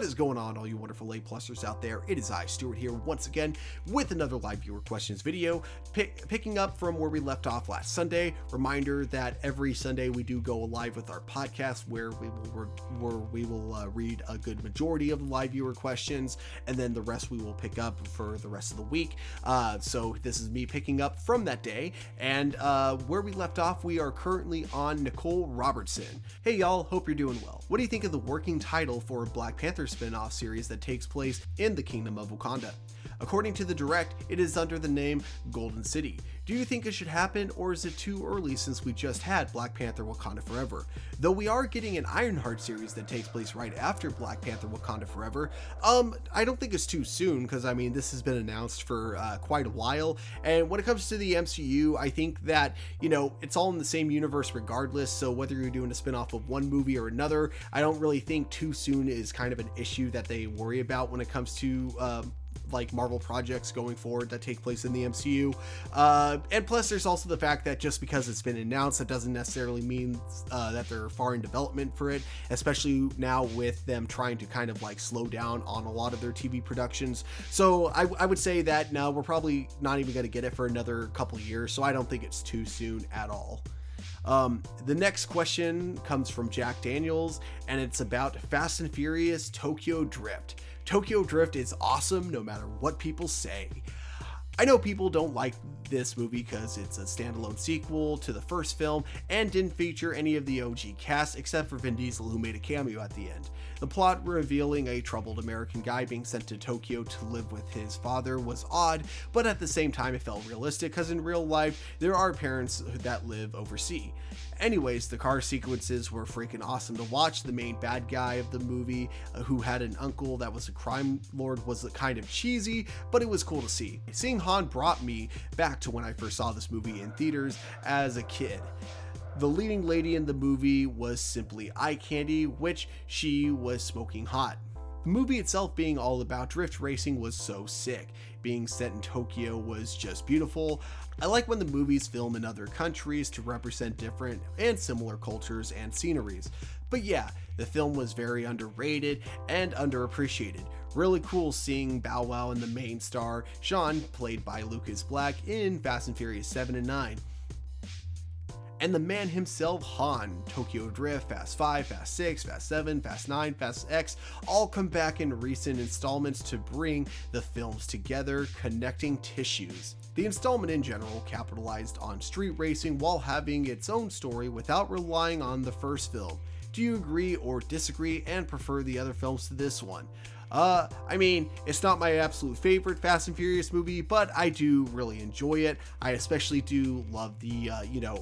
What is going on, all you wonderful A-plusers out there? It is I, Stuart, here once again with another live viewer questions video, picking up from where we left off last Sunday. Reminder that every Sunday we do go live with our podcast where we will read a good majority of the live viewer questions, and then the rest we will pick up for the rest of the week. So this is me picking up from that day, and where we left off, we are currently on Nicole Robertson. Hey y'all, hope you're doing well. What do you think of the working title for a Black Panther spin-off series that takes place in the Kingdom of Wakanda? According to the direct, it is under the name Golden City. Do you think it should happen, or is it too early since we just had Black Panther Wakanda Forever? Though we are getting an Ironheart series that takes place right after Black Panther Wakanda Forever, I don't think it's too soon, because I mean this has been announced for quite a while, and when it comes to the MCU, I think that, you know, it's all in the same universe regardless, so whether you're doing a spin-off of one movie or another, I don't really think too soon is kind of an issue that they worry about when it comes to like Marvel projects going forward that take place in the MCU. And plus there's also the fact that just because it's been announced, that doesn't necessarily mean that they're far in development for it, especially now with them trying to kind of like slow down on a lot of their TV productions. So I would say that no, we're probably not even going to get it for another couple years, so I don't think it's too soon at all. The next question comes from Jack Daniels, and it's about Fast and Furious Tokyo Drift. Tokyo Drift is awesome no matter what people say. I know people don't like this movie because it's a standalone sequel to the first film and didn't feature any of the OG cast except for Vin Diesel, who made a cameo at the end. The plot revealing a troubled American guy being sent to Tokyo to live with his father was odd, but at the same time it felt realistic because in real life there are parents that live overseas. Anyways, the car sequences were freaking awesome to watch. The main bad guy of the movie, who had an uncle that was a crime lord, was kind of cheesy, but it was cool to see. Seeing Han brought me back to when I first saw this movie in theaters as a kid. The leading lady in the movie was simply eye candy, which she was smoking hot. The movie itself being all about drift racing was so sick. Being set in Tokyo was just beautiful. I like when the movies film in other countries to represent different and similar cultures and sceneries. But yeah, the film was very underrated and underappreciated. Really cool seeing Bow Wow and the main star, Sean, played by Lucas Black in Fast and Furious 7 and 9. And the man himself, Han, Tokyo Drift, Fast 5, Fast 6, Fast 7, Fast 9, Fast X, all come back in recent installments to bring the films together, connecting tissues. The installment in general capitalized on street racing while having its own story without relying on the first film. Do you agree or disagree and prefer the other films to this one? I mean, it's not my absolute favorite Fast and Furious movie, but I do really enjoy it. I especially do love the,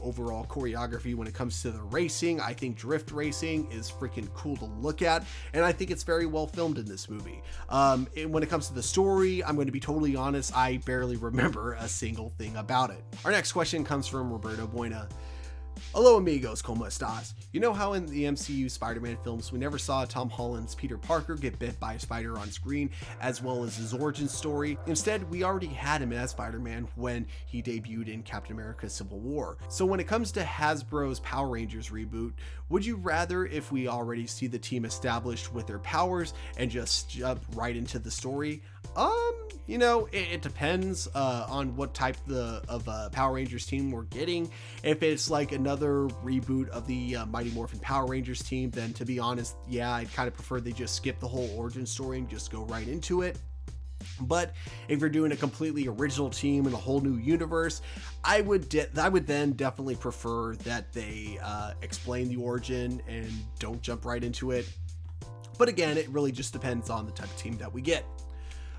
overall choreography when it comes to the racing. I think drift racing is freaking cool to look at, and I think it's very well filmed in this movie. When it comes to the story, I'm going to be totally honest, I barely remember a single thing about it. Our next question comes from Roberto Buena. Hello amigos, ¿cómo estás? You know how in the MCU Spider-Man films we never saw Tom Holland's Peter Parker get bit by a spider on screen, as well as his origin story? Instead, we already had him as Spider-Man when he debuted in Captain America Civil War. So when it comes to Hasbro's Power Rangers reboot, would you rather if we already see the team established with their powers and just jump right into the story? It depends on what type of Power Rangers team we're getting. If it's like another reboot of the Mighty Morphin Power Rangers team, then to be honest, yeah, I'd kind of prefer they just skip the whole origin story and just go right into it. But if you're doing a completely original team in a whole new universe, I would then definitely prefer that they explain the origin and don't jump right into it. But again, it really just depends on the type of team that we get.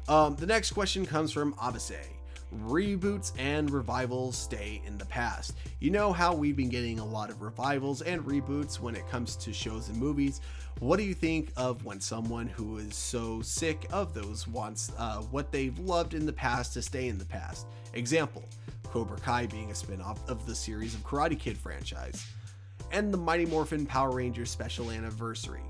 The next question comes from Abase. Reboots and revivals stay in the past. You know how we've been getting a lot of revivals and reboots when it comes to shows and movies. What do you think of when someone who is so sick of those wants what they've loved in the past to stay in the past? Example, Cobra Kai being a spin-off of the series of Karate Kid franchise, and the Mighty Morphin Power Rangers special anniversary.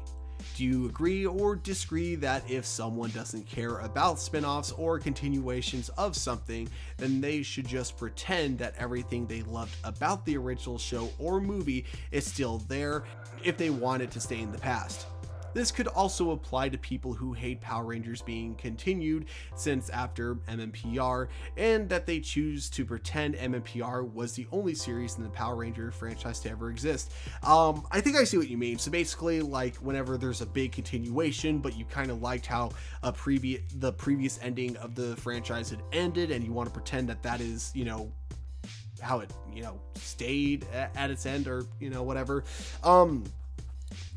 Do you agree or disagree that if someone doesn't care about spin-offs or continuations of something, then they should just pretend that everything they loved about the original show or movie is still there if they want it to stay in the past? This could also apply to people who hate Power Rangers being continued since after MMPR, and that they choose to pretend MMPR was the only series in the Power Ranger franchise to ever exist. I think I see what you mean. So basically, like whenever there's a big continuation, but you kind of liked how the previous ending of the franchise had ended, and you want to pretend that that is, how it, stayed at its end, or, whatever.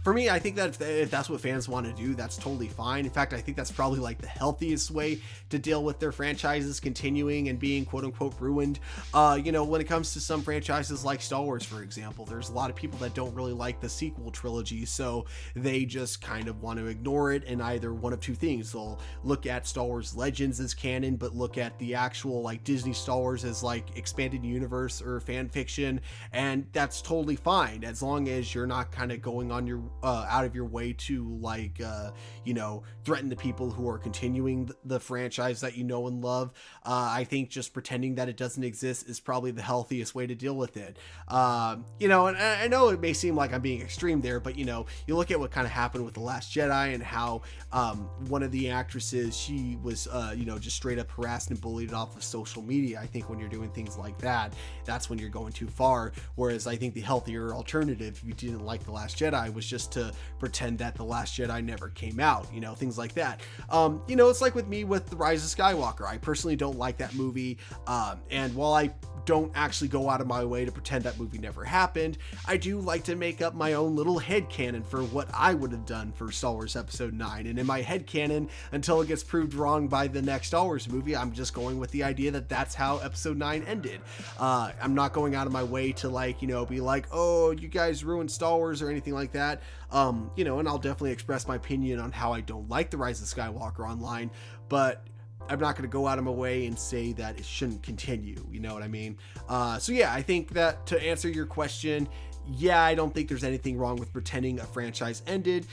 For me, I think that if that's what fans want to do, that's totally fine. In fact, I think that's probably like the healthiest way to deal with their franchises continuing and being quote unquote ruined. When it comes to some franchises like Star Wars, for example, there's a lot of people that don't really like the sequel trilogy, so they just kind of want to ignore it, and either one of two things. They'll look at Star Wars Legends as canon, but look at the actual like Disney Star Wars as like expanded universe or fan fiction, and that's totally fine as long as you're not kind of going on your out of your way to threaten the people who are continuing the franchise that you know and love. I think just pretending that it doesn't exist is probably the healthiest way to deal with it. And I know it may seem like I'm being extreme there, but you look at what kind of happened with The Last Jedi and how one of the actresses, she was just straight up harassed and bullied off of social media. I think when you're doing things like that, that's when you're going too far. Whereas I think the healthier alternative, if you didn't like The Last Jedi, was just to pretend that The Last Jedi never came out, things like that. It's like with me with The Rise of Skywalker. I personally don't like that movie, and while I don't actually go out of my way to pretend that movie never happened, I do like to make up my own little headcanon for what I would have done for Star Wars Episode 9, and in my headcanon, until it gets proved wrong by the next Star Wars movie, I'm just going with the idea that that's how Episode 9 ended. I'm not going out of my way to be like, oh, you guys ruined Star Wars or anything like that. And I'll definitely express my opinion on how I don't like The Rise of Skywalker online, but I'm not going to go out of my way and say that it shouldn't continue. You know what I mean? So yeah, I think that to answer your question, yeah, I don't think there's anything wrong with pretending a franchise ended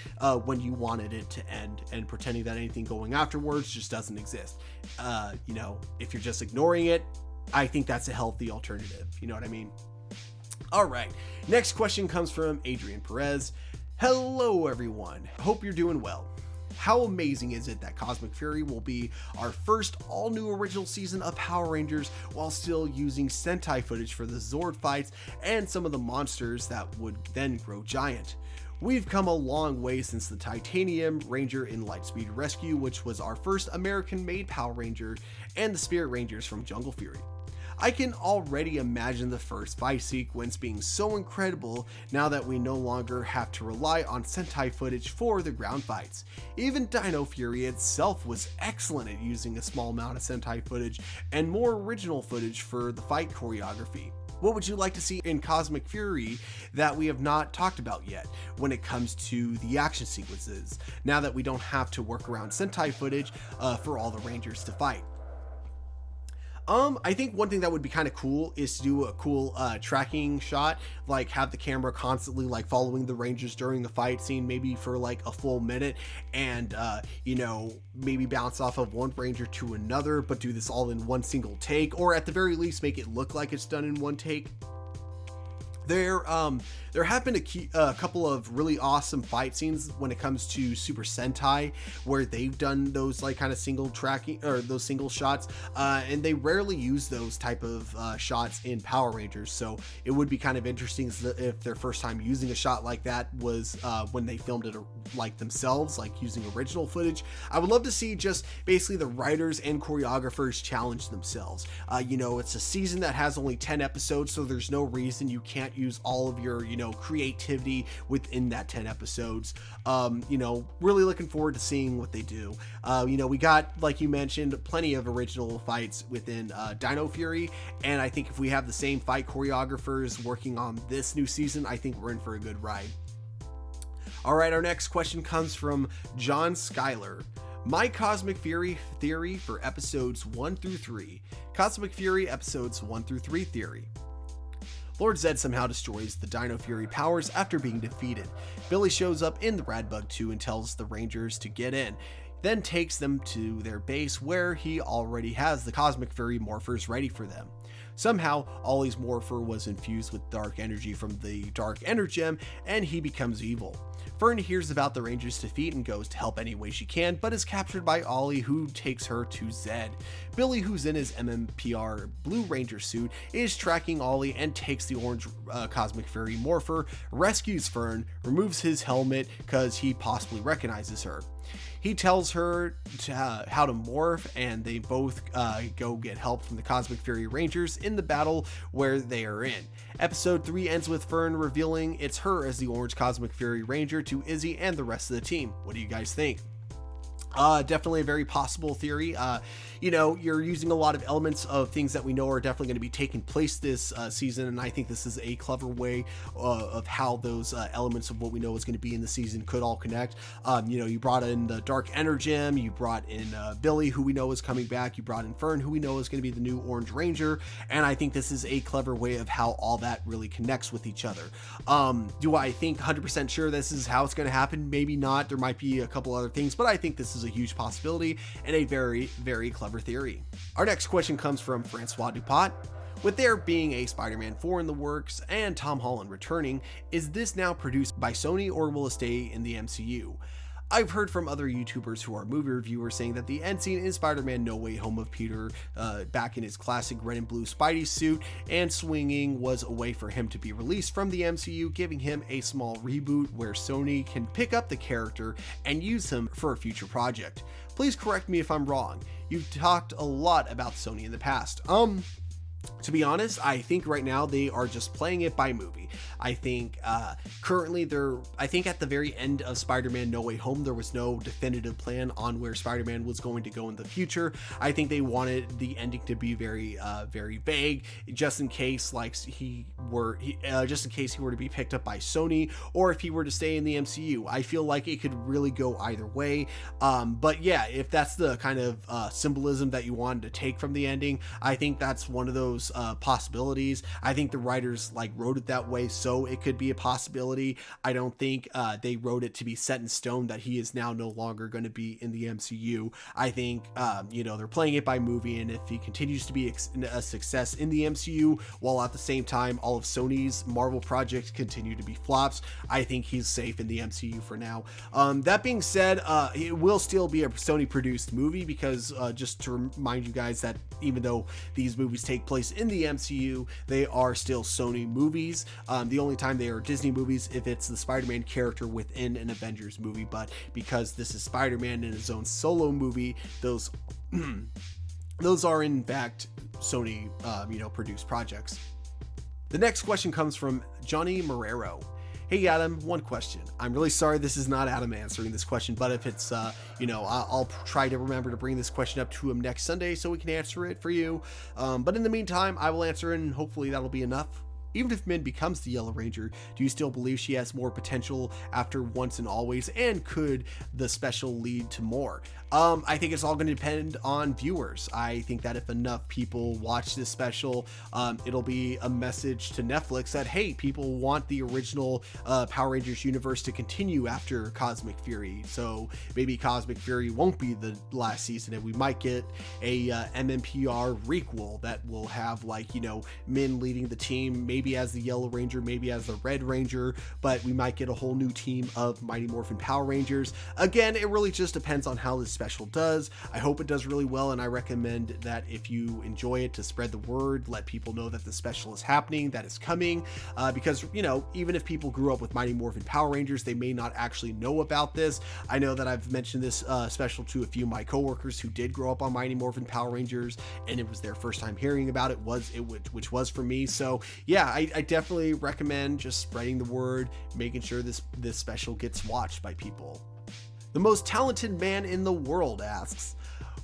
when you wanted it to end, and pretending that anything going afterwards just doesn't exist. If you're just ignoring it, I think that's a healthy alternative. You know what I mean? All right. Next question comes from Adrian Perez. Hello, everyone. Hope you're doing well. How amazing is it that Cosmic Fury will be our first all-new original season of Power Rangers while still using Sentai footage for the Zord fights and some of the monsters that would then grow giant? We've come a long way since the Titanium Ranger in Lightspeed Rescue, which was our first American-made Power Ranger, and the Spirit Rangers from Jungle Fury. I can already imagine the first fight sequence being so incredible now that we no longer have to rely on Sentai footage for the ground fights. Even Dino Fury itself was excellent at using a small amount of Sentai footage and more original footage for the fight choreography. What would you like to see in Cosmic Fury that we have not talked about yet when it comes to the action sequences, now that we don't have to work around Sentai footage for all the Rangers to fight? I think one thing that would be kind of cool is to do a cool tracking shot, like have the camera constantly like following the Rangers during the fight scene, maybe for like a full minute, and maybe bounce off of one Ranger to another, but do this all in one single take, or at the very least make it look like it's done in one take. There have been a couple of really awesome fight scenes when it comes to Super Sentai, where they've done those like kind of single tracking or those single shots, and they rarely use those type of shots in Power Rangers. So it would be kind of interesting if their first time using a shot like that was when they filmed it like themselves, like using original footage. I would love to see just basically the writers and choreographers challenge themselves. It's a season that has only 10 episodes, so there's no reason you can't use all of your creativity within that 10 episodes. Really looking forward to seeing what they do. We got, like you mentioned, plenty of original fights within Dino Fury, and I think if we have the same fight choreographers working on this new season, I think we're in for a good ride. All right, our next question comes from John Skyler. My Cosmic Fury theory for episodes 1 through 3. Cosmic Fury episodes 1 through 3 theory. Lord Zed somehow destroys the Dino Fury powers after being defeated. Billy shows up in the Radbug 2 and tells the Rangers to get in. then takes them to their base where he already has the Cosmic Fury morphers ready for them. Somehow, Ollie's morpher was infused with dark energy from the Dark Energem, and he becomes evil. Fern hears about the Rangers' defeat and goes to help any way she can, but is captured by Ollie, who takes her to Zed. Billy, who's in his MMPR Blue Ranger suit, is tracking Ollie and takes the orange Cosmic Fury morpher, rescues Fern, removes his helmet because he possibly recognizes her. He tells her how to morph, and they both go get help from the Cosmic Fury Rangers in the battle where they are in. Episode 3 ends with Fern revealing it's her as the Orange Cosmic Fury Ranger to Izzy and the rest of the team. What do you guys think? Definitely a very possible theory. You're using a lot of elements of things that we know are definitely going to be taking place this season, and I think this is a clever way of how those elements of what we know is going to be in the season could all connect. You brought in the Dark Energem, you brought in Billy, who we know is coming back, you brought in Fern, who we know is going to be the new Orange Ranger, and I think this is a clever way of how all that really connects with each other. Do I think 100% sure this is how it's going to happen? Maybe not. There might be a couple other things, but I think this is a huge possibility and a very, very clever theory. Our next question comes from Francois Dupont. With there being a Spider-Man 4 in the works and Tom Holland returning, is this now produced by Sony or will it stay in the MCU? I've heard from other YouTubers who are movie reviewers saying that the end scene in Spider-Man No Way Home of Peter back in his classic red and blue Spidey suit and swinging was a way for him to be released from the MCU, giving him a small reboot where Sony can pick up the character and use him for a future project. Please correct me if I'm wrong. You've talked a lot about Sony in the past. To be honest, I think right now they are just playing it by movie. I think currently I think at the very end of Spider-Man No Way Home, there was no definitive plan on where Spider-Man was going to go in the future. I think they wanted the ending to be very, very vague, just in case he were to be picked up by Sony, or if he were to stay in the MCU. I feel like it could really go either way. But yeah, if that's the kind of symbolism that you wanted to take from the ending, I think that's one of those possibilities. I think the writers wrote it that way so it could be a possibility. I don't think they wrote it to be set in stone that he is now no longer going to be in the MCU. I think they're playing it by movie, and if he continues to be a success in the MCU while at the same time all of Sony's Marvel projects continue to be flops, I think he's safe in the MCU for now. That being said, it will still be a Sony produced movie because just to remind you guys that even though these movies take place in the MCU, they are still Sony movies. The only time they are Disney movies if it's the Spider-Man character within an Avengers movie, but because this is Spider-Man in his own solo movie, those are in fact Sony produced projects. The next question comes from Johnny Marrero. Hey Adam, one question. I'm really sorry this is not Adam answering this question, but if it's, I'll try to remember to bring this question up to him next Sunday so we can answer it for you. But in the meantime, I will answer it and hopefully that'll be enough. Even if Min becomes the Yellow Ranger, do you still believe she has more potential after Once and Always, and could the special lead to more? I think it's all going to depend on viewers. I think that if enough people watch this special, it'll be a message to Netflix that, hey, people want the original Power Rangers universe to continue after Cosmic Fury. So maybe Cosmic Fury won't be the last season, and we might get a MMPR requel that will have Min leading the team, maybe as the Yellow Ranger, maybe as the Red Ranger, but we might get a whole new team of Mighty Morphin Power Rangers. Again, it really just depends on how this special does. I hope it does really well, and I recommend that if you enjoy it, to spread the word, let people know that the special is happening, that it's coming, because even if people grew up with Mighty Morphin Power Rangers, they may not actually know about this. I know that I've mentioned this special to a few of my coworkers who did grow up on Mighty Morphin Power Rangers, and it was their first time hearing about it, which was for me. So yeah, I definitely recommend just spreading the word, making sure this special gets watched by people. The most talented man in the world asks,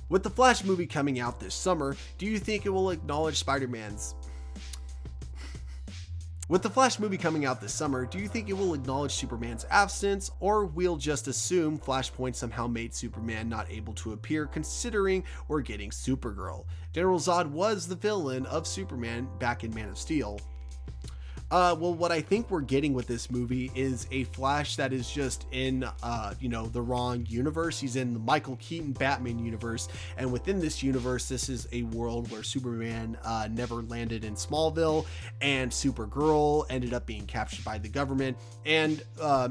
with the Flash movie coming out this summer, do you think it will acknowledge Spider-Man's... With the Flash movie coming out this summer, do you think it will acknowledge Superman's absence, or we'll just assume Flashpoint somehow made Superman not able to appear, considering we're getting Supergirl? General Zod was the villain of Superman back in Man of Steel. Well, what I think we're getting with this movie is a Flash that is just in, the wrong universe. He's in the Michael Keaton Batman universe, and within this universe, this is a world where Superman never landed in Smallville, and Supergirl ended up being captured by the government. And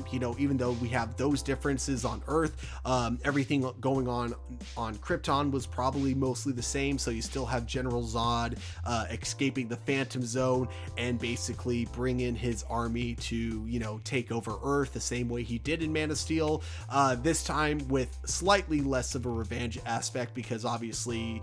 even though we have those differences on Earth, everything going on Krypton was probably mostly the same. So you still have General Zod escaping the Phantom Zone and basically bring in his army to take over Earth the same way he did in Man of Steel, this time with slightly less of a revenge aspect, because obviously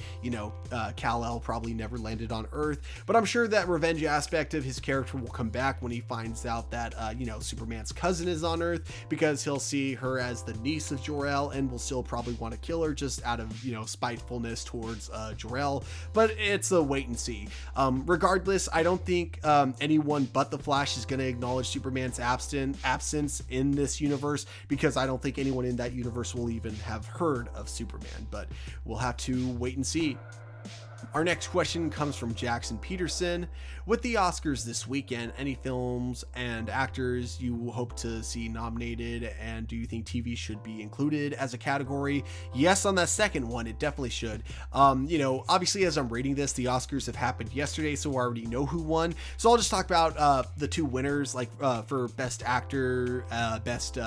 Kal-El probably never landed on Earth, but I'm sure that revenge aspect of his character will come back when he finds out that Superman's cousin is on Earth, because he'll see her as the niece of Jor-El and will still probably want to kill her just out of spitefulness towards Jor-El. But it's a wait and see. Regardless, I don't think anyone but the Flash is going to acknowledge Superman's absence in this universe, because I don't think anyone in that universe will even have heard of Superman, but we'll have to wait and see. Our next question comes from Jackson Peterson. With the Oscars this weekend, any films and actors you hope to see nominated, and do you think TV should be included as a category? Yes, on that second one, it definitely should. Obviously, as I'm reading this, the Oscars have happened yesterday, so I already know who won. So I'll just talk about the two winners, for Best Actor, Best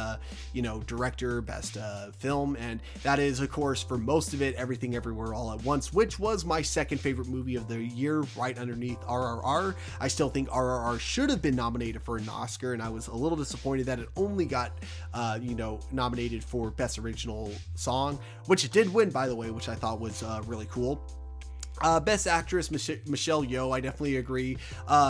Director, Best Film, and that is, of course, for most of it, Everything Everywhere All at Once, which was my second favorite movie of the year, right underneath RRR. I still think RRR should have been nominated for an Oscar, and I was a little disappointed that it only got nominated for Best Original Song, which it did win, by the way, which I thought was really cool. Best Actress, Michelle Yeoh, I definitely agree.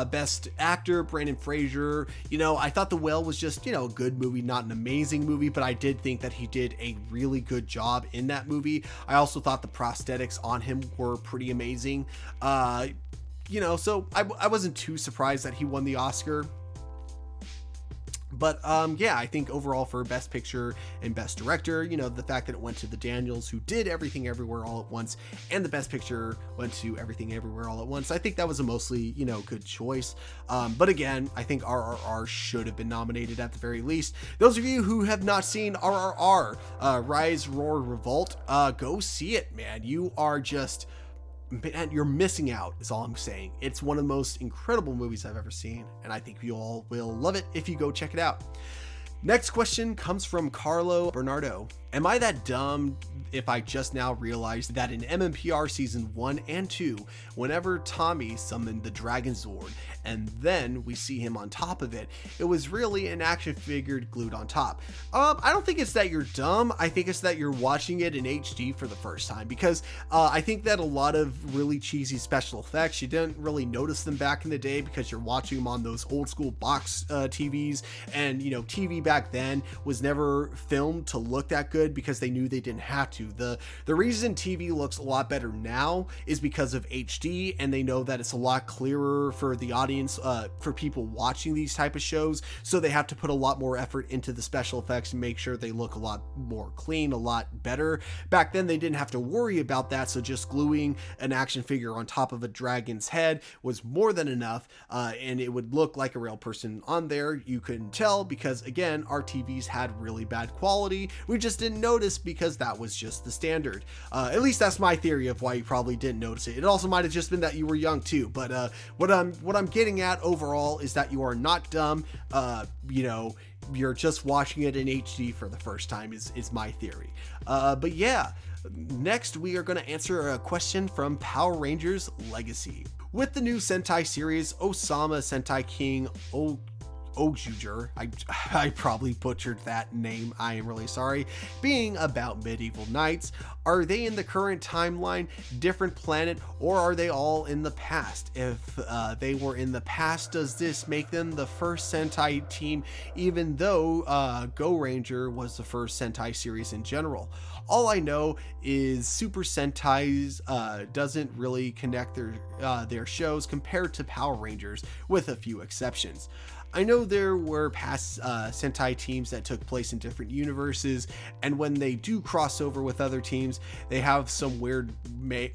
Best Actor, Brandon Fraser. I thought The Whale was just, a good movie, not an amazing movie, but I did think that he did a really good job in that movie. I also thought the prosthetics on him were pretty amazing. So I wasn't too surprised that he won the Oscar. But I think overall for Best Picture and Best Director, the fact that it went to the Daniels, who did Everything Everywhere All at Once, and the Best Picture went to Everything Everywhere All at Once, I think that was a mostly, good choice. But again, I think RRR should have been nominated at the very least. Those of you who have not seen RRR, Rise, Roar, Revolt, go see it, man. You are just... Man, you're missing out, is all I'm saying. It's one of the most incredible movies I've ever seen, and I think you all will love it if you go check it out. Next question comes from Carlo Bernardo. Am I that dumb if I just now realized that in MMPR season 1 and 2, whenever Tommy summoned the Dragon Zord and then we see him on top of it, it was really an action figure glued on top? I don't think it's that you're dumb. I think it's that you're watching it in HD for the first time, because I think that a lot of really cheesy special effects, you didn't really notice them back in the day because you're watching them on those old school box TVs, and TV back then was never filmed to look that good because they knew they didn't have to. The reason TV looks a lot better now is because of HD, and they know that it's a lot clearer for the audience, for people watching these type of shows, so they have to put a lot more effort into the special effects and make sure they look a lot more clean, a lot better. Back then they didn't have to worry about that, so just gluing an action figure on top of a dragon's head was more than enough, and it would look like a real person on there. You couldn't tell because, again, our TVs had really bad quality. We just didn't notice because that was just the standard. At least that's my theory of why you probably didn't notice it. It also might have just been that you were young too, but what I'm getting at overall is that you are not dumb. You're just watching it in HD for the first time is my theory. But yeah, next we are going to answer a question from Power Rangers Legacy. With the new Sentai series, Osama Sentai King Ojuger, I probably butchered that name, I am really sorry, being about medieval knights, are they in the current timeline, different planet, or are they all in the past? If they were in the past, does this make them the first Sentai team, even though Go Ranger was the first Sentai series in general? All I know is Super Sentai's doesn't really connect their shows compared to Power Rangers, with a few exceptions. I know there were past Sentai teams that took place in different universes, and when they do cross over with other teams, they have some weird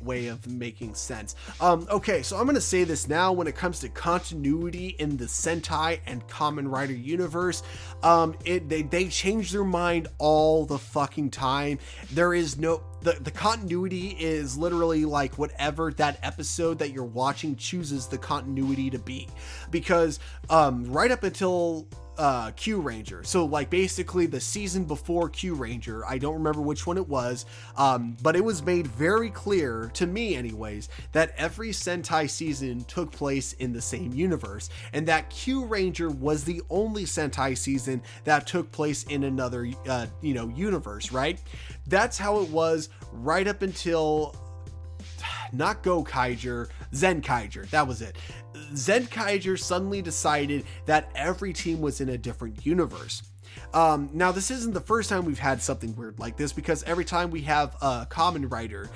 way of making sense. Okay, so I'm going to say this now. When it comes to continuity in the Sentai and Kamen Rider universe, they change their mind all the fucking time. There is no... The continuity is literally like whatever that episode that you're watching chooses the continuity to be, because right up until Q Ranger, so like basically the season before Q Ranger, I don't remember which one it was, but it was made very clear to me anyways that every Sentai season took place in the same universe, and that Q Ranger was the only Sentai season that took place in another universe, right? That's how it was right up until not Gokaiger, Zenkaiger. That was it. Zenkaiger suddenly decided that every team was in a different universe. Now, this isn't the first time we've had something weird like this, because every time we have a Kamen Rider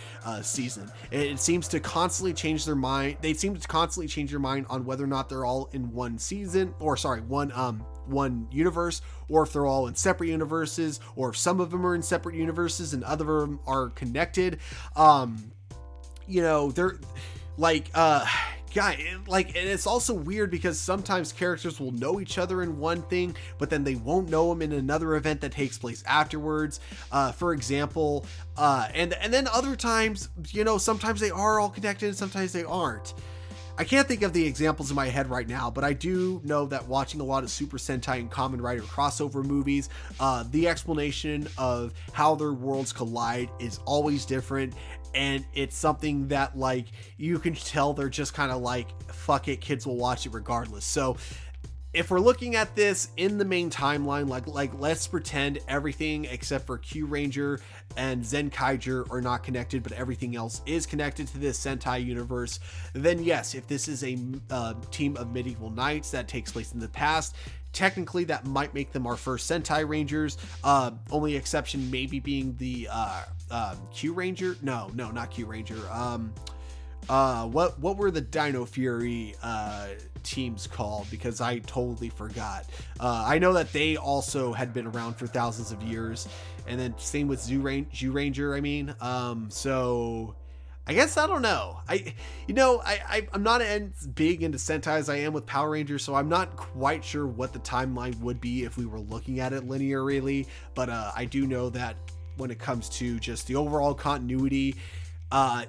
season, it seems to constantly change their mind. They seem to constantly change their mind on whether or not they're all in one season, or sorry, one universe, or if they're all in separate universes, or if some of them are in separate universes and other of them are connected. They're like, and it's also weird because sometimes characters will know each other in one thing, but then they won't know them in another event that takes place afterwards. For example, and then other times, sometimes they are all connected and sometimes they aren't. I can't think of the examples in my head right now, but I do know that watching a lot of Super Sentai and Kamen Rider crossover movies, the explanation of how their worlds collide is always different. And it's something that, like, you can tell they're just kind of like, fuck it, kids will watch it regardless. So if we're looking at this in the main timeline, like let's pretend everything except for Q Ranger and Zenkaiger are not connected, but everything else is connected to this Sentai universe, then yes, if this is a team of medieval knights that takes place in the past, technically that might make them our first Sentai Rangers. Only exception maybe being the Q Ranger. No, not Q Ranger. What were the Dino Fury teams called? Because I totally forgot. I know that they also had been around for thousands of years, and then same with Zoo Ranger. So I guess I don't know. I'm not as big into Sentai as I am with Power Rangers, so I'm not quite sure what the timeline would be if we were looking at it linearly. But I do know that when it comes to just the overall continuity,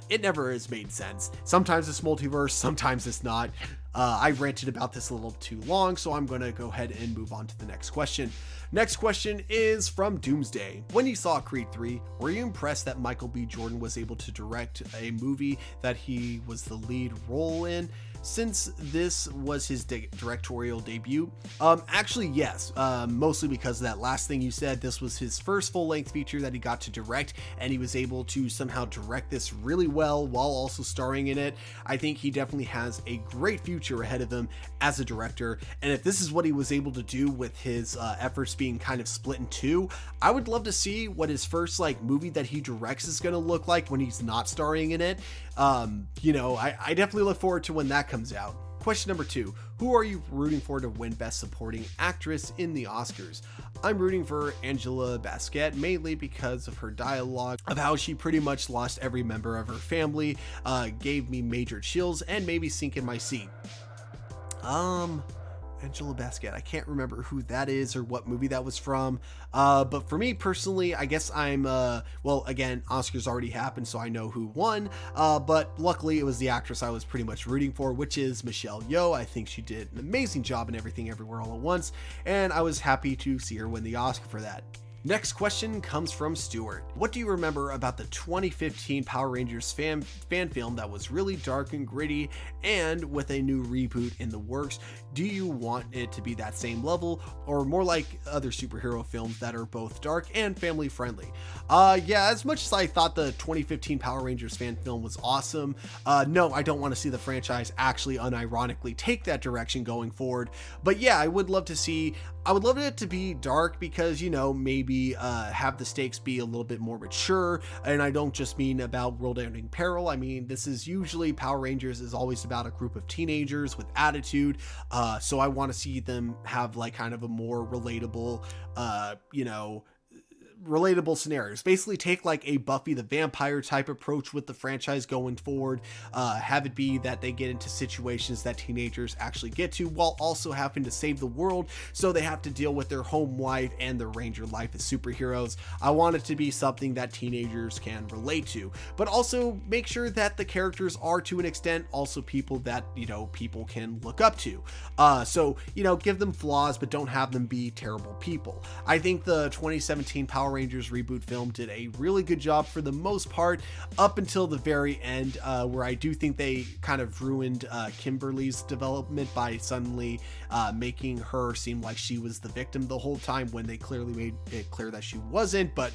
it never has made sense. Sometimes it's multiverse, sometimes it's not. I ranted about this a little too long, so I'm going to go ahead and move on to the next question. Next question is from Doomsday. When you saw Creed 3, were you impressed that Michael B. Jordan was able to direct a movie that he was the lead role in, since this was his directorial debut? Actually, yes, mostly because of that last thing you said. This was his first full-length feature that he got to direct, and he was able to somehow direct this really well while also starring in it. I think he definitely has a great future ahead of him as a director, and if this is what he was able to do with his efforts being kind of split in two, I would love to see what his first movie that he directs is going to look like when he's not starring in it. I definitely look forward to when that comes out. Question number 2. Who are you rooting for to win Best Supporting Actress in the Oscars? I'm rooting for Angela Bassett, mainly because of her dialogue of how she pretty much lost every member of her family, gave me major chills and made me sink in my seat. Angela Bassett. I can't remember who that is or what movie that was from. But for me personally, I guess I'm, again, Oscars already happened, so I know who won. But luckily it was the actress I was pretty much rooting for, which is Michelle Yeoh. I think she did an amazing job in Everything Everywhere All at Once, and I was happy to see her win the Oscar for that. Next question comes from Stuart. What do you remember about the 2015 Power Rangers fan film that was really dark and gritty, and with a new reboot in the works, do you want it to be that same level, or more like other superhero films that are both dark and family friendly? Yeah, as much as I thought the 2015 Power Rangers fan film was awesome, no, I don't want to see the franchise actually unironically take that direction going forward. But yeah, I would love it to be dark because, maybe maybe have the stakes be a little bit more mature. And I don't just mean about world-ending peril. I mean, this is usually Power Rangers is always about a group of teenagers with attitude. So I want to see them have like kind of a more relatable, relatable scenarios. Basically take like a Buffy the Vampire type approach with the franchise going forward. Have it be that they get into situations that teenagers actually get to, while also having to save the world, so they have to deal with their home life and their ranger life as superheroes. I want it to be something that teenagers can relate to, but also make sure that the characters are, to an extent, also people that, people can look up to. So give them flaws, but don't have them be terrible people. I think the 2017 Power Rangers reboot film did a really good job for the most part, up until the very end, where I do think they kind of ruined Kimberly's development by suddenly making her seem like she was the victim the whole time, when they clearly made it clear that she wasn't. But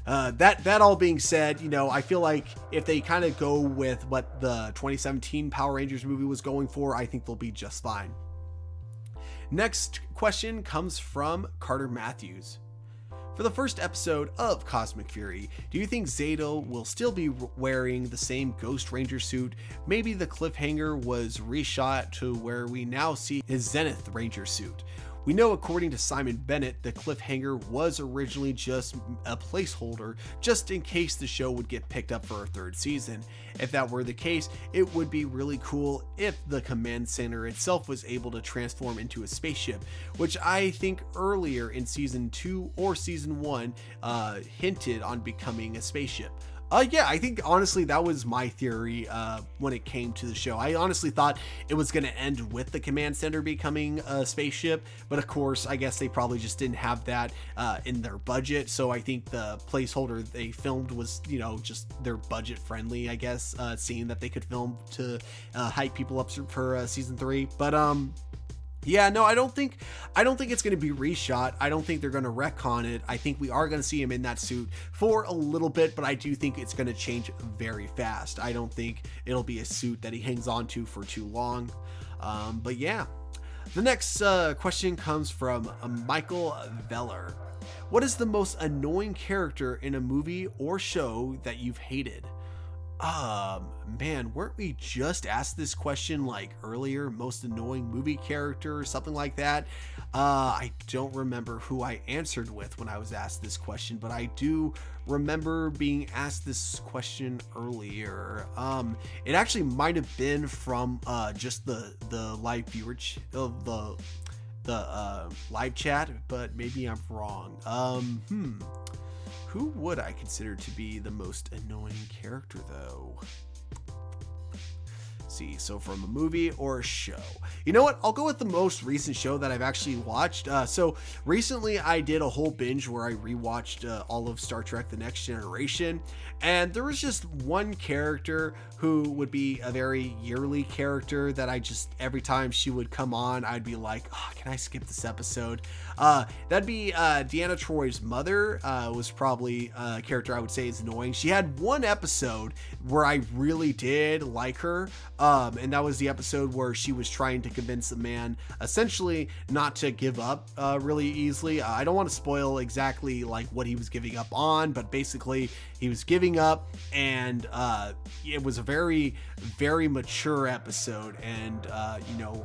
that all being said, I feel like if they kind of go with what the 2017 Power Rangers movie was going for, I think they'll be just fine. Next question comes from Carter Matthews. For the first episode of Cosmic Fury, do you think Zato will still be wearing the same Ghost Ranger suit? Maybe the cliffhanger was reshot to where we now see his Zenith Ranger suit. We know, according to Simon Bennett, the cliffhanger was originally just a placeholder, just in case the show would get picked up for a third season. If that were the case, it would be really cool if the command center itself was able to transform into a spaceship, which I think earlier in season 2 or season 1 hinted on becoming a spaceship. Yeah, I think honestly that was my theory when it came to the show. I honestly thought it was going to end with the command center becoming a spaceship, but of course, I guess they probably just didn't have that in their budget. So I think the placeholder they filmed was, just their budget friendly, I guess, seeing that they could film to hype people up for season 3. But yeah, no, I don't think it's going to be reshot. I don't think they're going to retcon it. I think we are going to see him in that suit for a little bit, but I do think it's going to change very fast. I don't think it'll be a suit that he hangs on to for too long. But yeah, the next question comes from Michael Veller. What is the most annoying character in a movie or show that you've hated? Man, weren't we just asked this question like earlier? Most annoying movie character or something like that? I don't remember who I answered with when I was asked this question, but I do remember being asked this question earlier. It actually might have been from just the live viewer the live chat, but maybe I'm wrong. Who would I consider to be the most annoying character, though? See, so from a movie or a show. You know what? I'll go with the most recent show that I've actually watched. So recently I did a whole binge where I rewatched all of Star Trek The Next Generation, and there was just one character who would be a very yearly character that I just, every time she would come on, I'd be like, oh, can I skip this episode? That'd be Deanna Troy's mother. Was probably a character I would say is annoying. She had one episode where I really did like her, and that was the episode where she was trying to convince a man essentially not to give up really easily. I don't want to spoil exactly like what he was giving up on, but basically he was giving up, and it was a very, very mature episode, and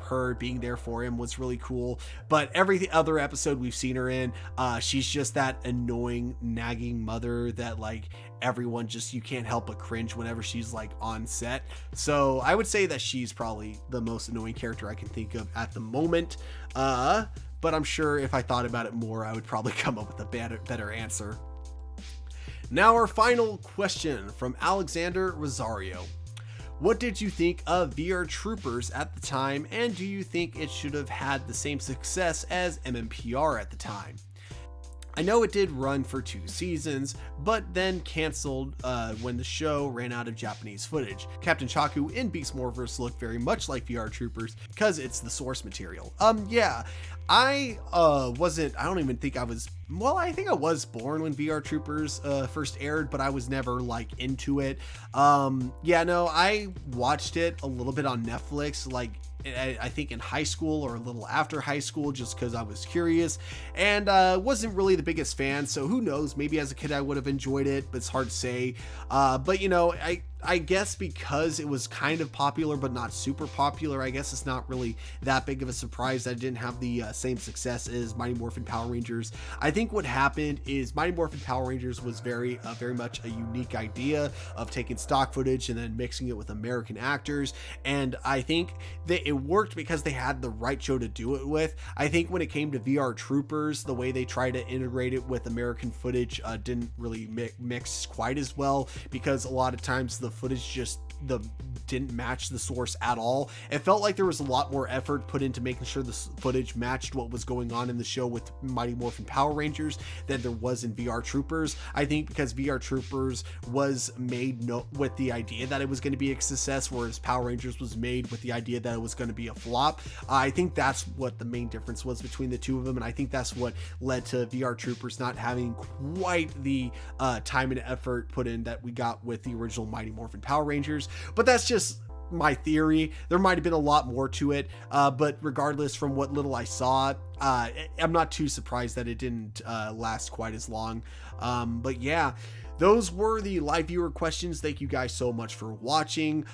her being there for him was really cool. But every other episode we've seen her in, she's just that annoying, nagging mother that like everyone just, you can't help but cringe whenever she's like on set. So I would say that she's probably the most annoying character I can think of at the moment. But I'm sure if I thought about it more, I would probably come up with a better answer. Now our final question from Alexander Rosario. What did you think of VR Troopers at the time, and do you think it should have had the same success as MMPR at the time? I know it did run for 2 seasons, but then canceled when the show ran out of Japanese footage. Captain Chaku in Beast Morphers looked very much like VR Troopers because it's the source material. Yeah, I don't even think I was, well, I think I was born when VR Troopers first aired, but I was never like into it. Yeah, no, I watched it a little bit on Netflix, like I think in high school or a little after high school, just because I was curious and wasn't really the biggest fan. So who knows, maybe as a kid I would have enjoyed it, but it's hard to say. But you know, I guess because it was kind of popular but not super popular, I guess it's not really that big of a surprise that it didn't have the same success as Mighty Morphin Power Rangers. I think what happened is Mighty Morphin Power Rangers was very much a unique idea of taking stock footage and then mixing it with American actors, and I think that it worked because they had the right show to do it with. I think when it came to VR Troopers, the way they tried to integrate it with American footage didn't really mix quite as well, because a lot of times the footage just didn't match the source at all. It felt like there was a lot more effort put into making sure the footage matched what was going on in the show with Mighty Morphin Power Rangers than there was in VR Troopers. I think because VR Troopers was made with the idea that it was going to be a success, whereas Power Rangers was made with the idea that it was going to be a flop. I think that's what the main difference was between the two of them, and I think that's what led to VR Troopers not having quite the time and effort put in that we got with the original Mighty Morphin Power Rangers. But that's just my theory. There might have been a lot more to it, but regardless, from what little I saw, I'm not too surprised that it didn't last quite as long. But yeah, those were the live viewer questions. Thank you guys so much for watching.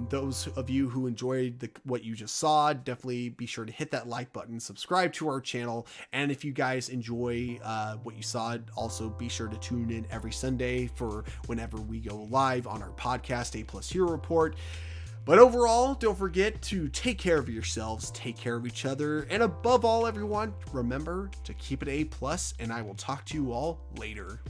Those of you who enjoyed what you just saw, definitely be sure to hit that like button, subscribe to our channel, and if you guys enjoy what you saw, also be sure to tune in every Sunday for whenever we go live on our podcast, A+ Hero Report. But overall, don't forget to take care of yourselves, take care of each other, and above all, everyone, remember to keep it A+, and I will talk to you all later.